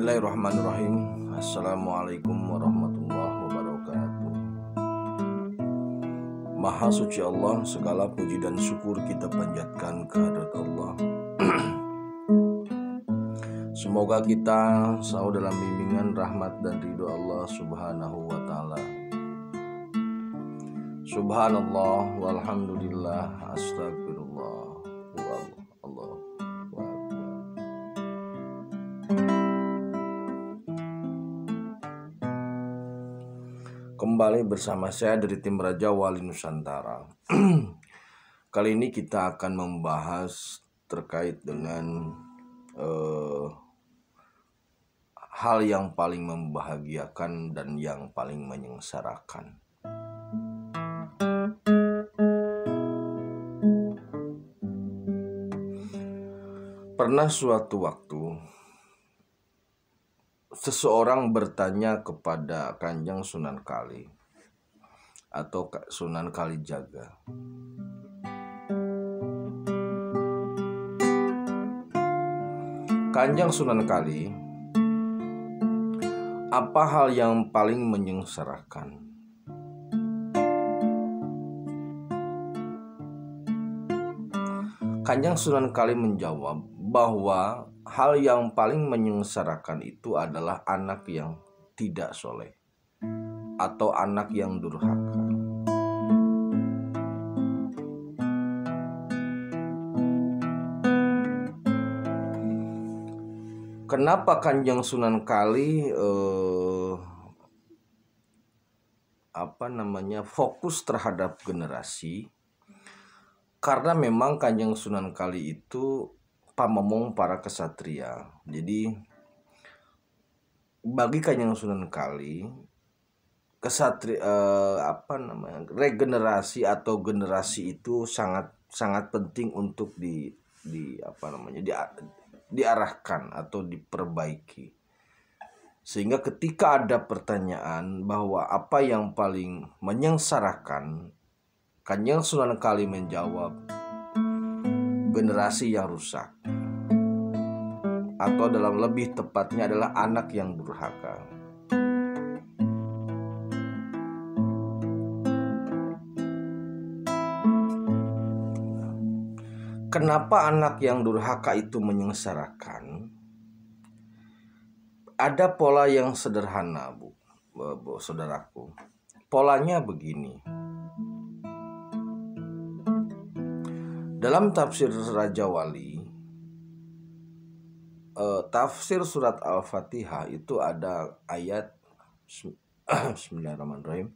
Bismillahirrahmanirrahim. Assalamualaikum warahmatullahi wabarakatuh. Maha suci Allah, segala puji dan syukur kita panjatkan kehadirat Allah. Semoga kita selalu dalam bimbingan rahmat dan ridho Allah subhanahu wa ta'ala. Subhanallah walhamdulillah astagfirullah Allah. Kembali bersama saya dari tim Raja Wali Nusantara. Kali ini kita akan membahas terkait dengan hal yang paling membahagiakan dan yang paling menyengsarakan. Pernah suatu waktu seseorang bertanya kepada Kanjeng Sunan Kali atau Sunan Kalijaga, Kanjeng Sunan Kali, apa hal yang paling menyengsarakan? Kanjeng Sunan Kali menjawab bahwa hal yang paling menyengsarakan itu adalah anak yang tidak soleh atau anak yang durhaka. Kenapa Kanjeng Sunan Kali fokus terhadap generasi? Karena memang Kanjeng Sunan Kali itu pamomong para kesatria. Jadi bagi Kanjeng Sunan Kali, regenerasi atau generasi itu sangat penting untuk diarahkan atau diperbaiki. Sehingga ketika ada pertanyaan bahwa apa yang paling menyengsarakan, Kanjeng Sunan Kali menjawab, generasi yang rusak, atau dalam lebih tepatnya adalah anak yang durhaka. Kenapa anak yang durhaka itu menyengsarakan? Ada pola yang sederhana, Bu, saudaraku. Polanya begini. Dalam tafsir Raja Wali, tafsir surat Al-Fatihah itu ada ayat Bismillahirrahmanirrahim.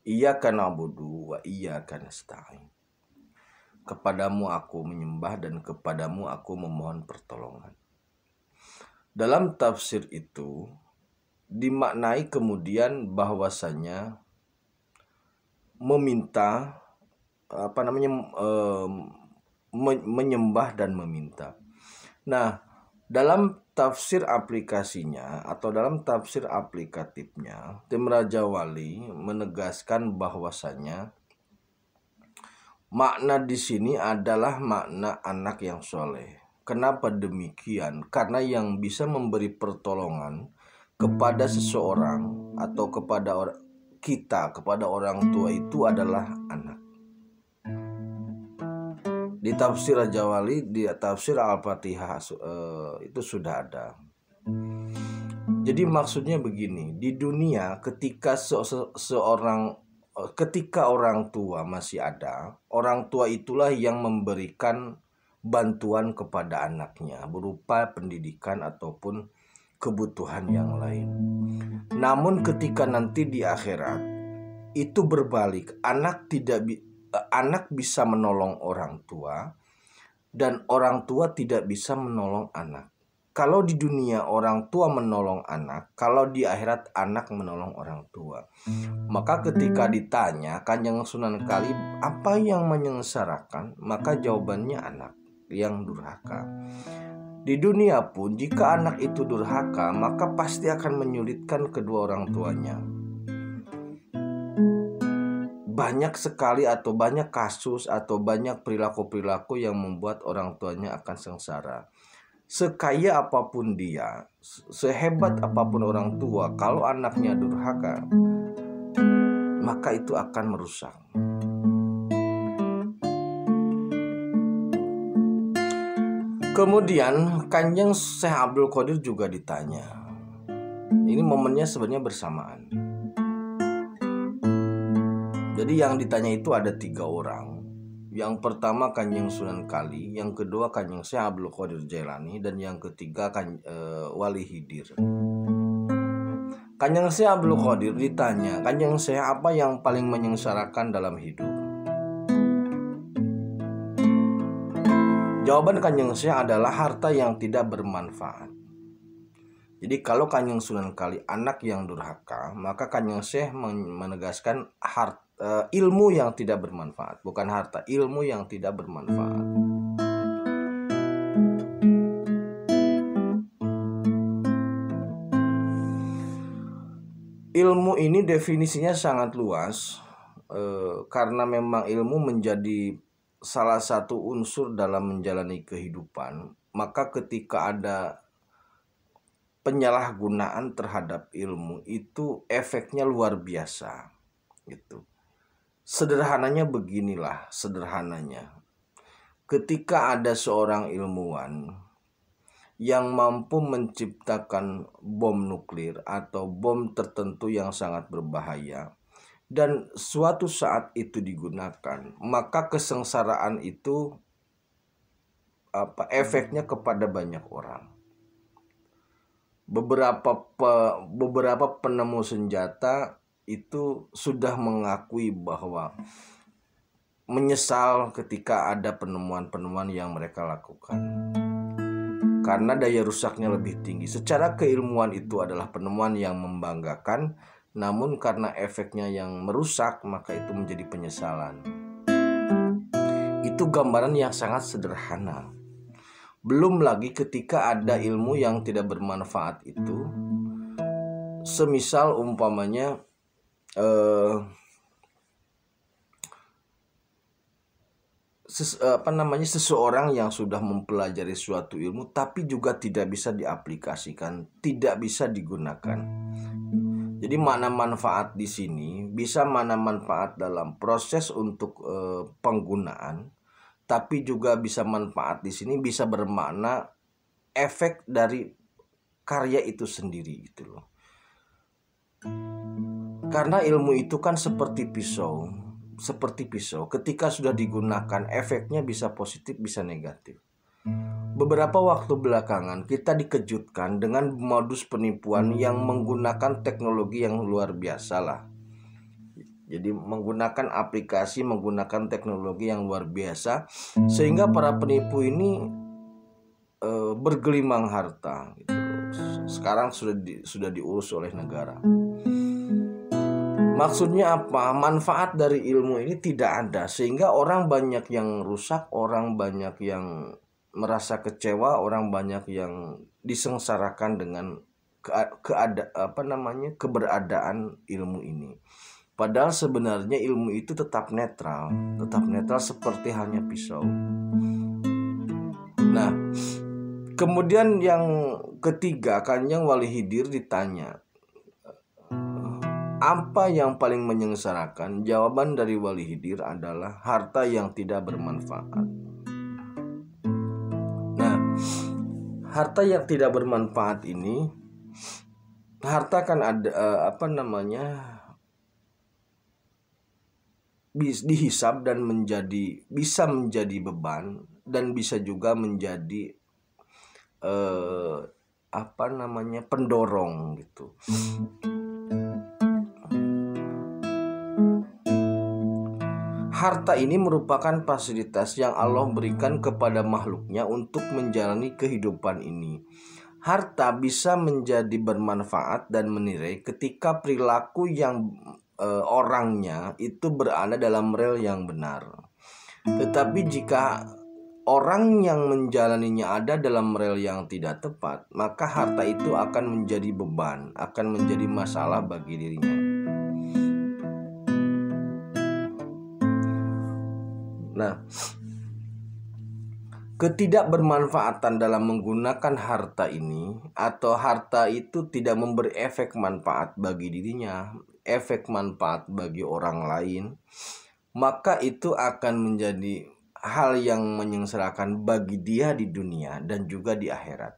Iyyaka na'budu wa iyyaka nasta'in. Kepadamu aku menyembah dan kepadamu aku memohon pertolongan. Dalam tafsir itu dimaknai kemudian bahwasanya meminta menyembah dan meminta. Nah, dalam tafsir aplikasinya atau dalam tafsir aplikatifnya, tim Raja Wali menegaskan bahwasanya makna di sini adalah makna anak yang soleh. Kenapa demikian? Karena yang bisa memberi pertolongan kepada seseorang atau kepada kepada orang tua itu adalah anak. Di tafsir Raja Wali, di tafsir Al-Fatihah itu sudah ada. Jadi maksudnya begini, di dunia ketika ketika orang tua masih ada, orang tua itulah yang memberikan bantuan kepada anaknya berupa pendidikan ataupun kebutuhan yang lain. Namun ketika nanti di akhirat itu berbalik, anak bisa menolong orang tua dan orang tua tidak bisa menolong anak. Kalau di dunia orang tua menolong anak, kalau di akhirat anak menolong orang tua. Maka ketika ditanya Kanjeng Sunan Kali apa yang menyengsarakan, maka jawabannya anak yang durhaka. Di dunia pun jika anak itu durhaka, maka pasti akan menyulitkan kedua orang tuanya. Banyak sekali atau banyak kasus atau banyak perilaku-perilaku yang membuat orang tuanya akan sengsara. sekaya apapun dia, sehebat apapun orang tua, kalau anaknya durhaka, maka itu akan merusak. Kemudian Kanjeng Syekh Abdul Qadir juga ditanya. Ini momennya sebenarnya bersamaan. Jadi yang ditanya itu ada 3 orang. Yang pertama Kanjeng Sunan Kali, yang kedua Kanjeng Syekh Abdul Qadir Jailani, dan yang ketiga Wali Hidir. Kanjeng Syekh Abdul Qadir ditanya, Kanjeng Syekh, apa yang paling menyengsarakan dalam hidup? Jawaban Kanjeng Syekh adalah harta yang tidak bermanfaat. Jadi kalau Kanjeng Sunan Kali anak yang durhaka, maka Kanjeng Syekh menegaskan ilmu yang tidak bermanfaat, bukan harta, ilmu yang tidak bermanfaat. Ilmu ini definisinya sangat luas, karena memang ilmu menjadi salah satu unsur dalam menjalani kehidupan. Maka ketika ada penyalahgunaan terhadap ilmu, itu efeknya luar biasa gitu. Sederhananya beginilah, sederhananya. Ketika ada seorang ilmuwan yang mampu menciptakan bom nuklir atau bom tertentu yang sangat berbahaya, dan suatu saat itu digunakan, maka kesengsaraan itu efeknya kepada banyak orang. Beberapa penemu senjata itu sudah mengakui bahwa menyesal ketika ada penemuan-penemuan yang mereka lakukan, karena daya rusaknya lebih tinggi. Secara keilmuan itu adalah penemuan yang membanggakan, namun karena efeknya yang merusak, maka itu menjadi penyesalan. Itu gambaran yang sangat sederhana. Belum lagi ketika ada ilmu yang tidak bermanfaat itu, semisal umpamanya seseorang yang sudah mempelajari suatu ilmu tapi juga tidak bisa diaplikasikan, tidak bisa digunakan. Jadi mana manfaat di sini, bisa mana manfaat dalam proses untuk penggunaan, tapi juga bisa manfaat di sini bisa bermakna efek dari karya itu sendiri gitu loh. Karena ilmu itu kan seperti pisau, ketika sudah digunakan efeknya bisa positif bisa negatif. Beberapa waktu belakangan kita dikejutkan dengan modus penipuan yang menggunakan teknologi yang luar biasa lah. Jadi menggunakan aplikasi, menggunakan teknologi yang luar biasa, sehingga para penipu ini bergelimang harta gitu. Sekarang sudah diurus oleh negara. Maksudnya apa? Manfaat dari ilmu ini tidak ada, sehingga orang banyak yang rusak, orang banyak yang merasa kecewa, orang banyak yang disengsarakan dengan keberadaan ilmu ini. Padahal sebenarnya ilmu itu tetap netral seperti hanya pisau. Nah, kemudian yang ketiga, Kanjeng Wali Hidir ditanya, apa yang paling menyengsarakan? Jawaban dari Wali Hidir adalah harta yang tidak bermanfaat. Nah, harta yang tidak bermanfaat ini, harta kan ada dihisab dan bisa menjadi beban, dan bisa juga menjadi pendorong gitu. Harta ini merupakan fasilitas yang Allah berikan kepada makhluknya untuk menjalani kehidupan ini. Harta bisa menjadi bermanfaat dan menilai ketika perilaku yang orangnya itu berada dalam rel yang benar. Tetapi jika orang yang menjalaninya ada dalam rel yang tidak tepat, maka harta itu akan menjadi beban, akan menjadi masalah bagi dirinya. Nah, ketidakbermanfaatan dalam menggunakan harta ini, atau harta itu tidak memberi efek manfaat bagi dirinya, efek manfaat bagi orang lain, maka itu akan menjadi hal yang menyengsarakan bagi dia di dunia dan juga di akhirat.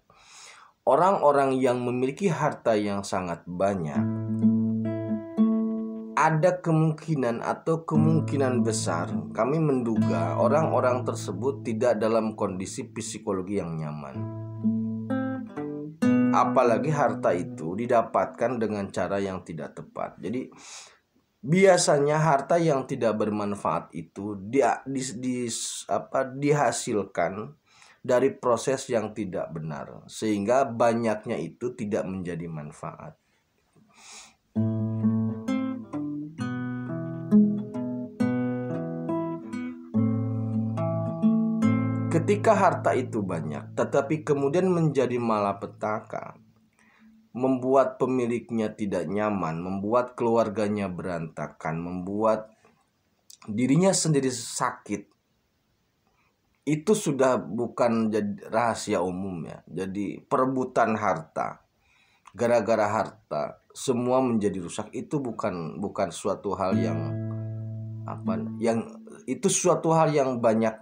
Orang-orang yang memiliki harta yang sangat banyak, ada kemungkinan atau kemungkinan besar kami menduga orang-orang tersebut tidak dalam kondisi psikologi yang nyaman. Apalagi harta itu didapatkan dengan cara yang tidak tepat. Jadi biasanya harta yang tidak bermanfaat itu dihasilkan dari proses yang tidak benar, sehingga banyaknya itu tidak menjadi manfaat. Ketika harta itu banyak, tetapi kemudian menjadi malapetaka, membuat pemiliknya tidak nyaman, membuat keluarganya berantakan, membuat dirinya sendiri sakit, itu sudah bukan jadi rahasia umum ya. Jadi perebutan harta, gara-gara harta semua menjadi rusak, itu bukan suatu hal yang itu suatu hal yang banyak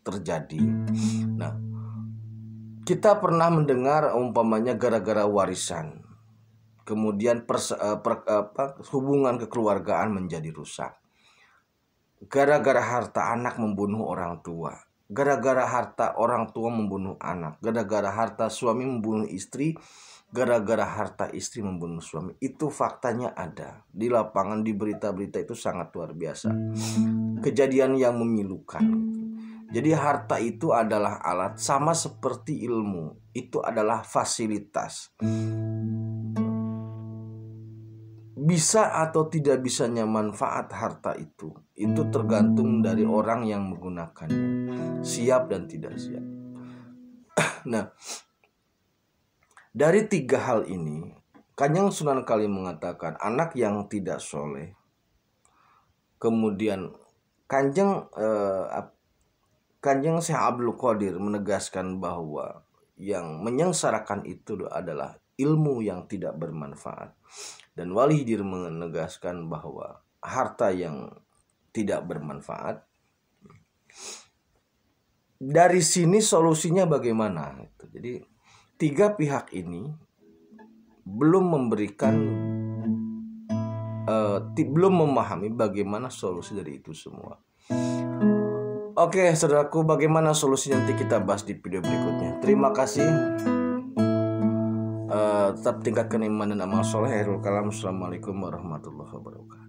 terjadi. Nah, kita pernah mendengar umpamanya gara-gara warisan, kemudian hubungan kekeluargaan menjadi rusak. Gara-gara harta anak membunuh orang tua, gara-gara harta orang tua membunuh anak, gara-gara harta suami membunuh istri, gara-gara harta istri membunuh suami. Itu faktanya ada di lapangan, di berita-berita, itu sangat luar biasa. Kejadian yang memilukan. Jadi harta itu adalah alat, sama seperti ilmu, itu adalah fasilitas. Bisa atau tidak bisanya manfaat harta itu tergantung dari orang yang menggunakannya, siap dan tidak siap. Nah, dari tiga hal ini, Kanjeng Sunan Kali mengatakan anak yang tidak soleh. Kemudian Kanjeng Syekh Abdul Qadir menegaskan bahwa yang menyengsarakan itu adalah ilmu yang tidak bermanfaat. Dan Wali Hidir menegaskan bahwa harta yang tidak bermanfaat. Dari sini solusinya bagaimana? Jadi tiga pihak ini belum memahami bagaimana solusi dari itu semua. Oke, saudaraku, bagaimana solusinya nanti kita bahas di video berikutnya. Terima kasih. Tetap tingkatkan iman dan amal soleh. Akhirul kalam. Assalamualaikum warahmatullahi wabarakatuh.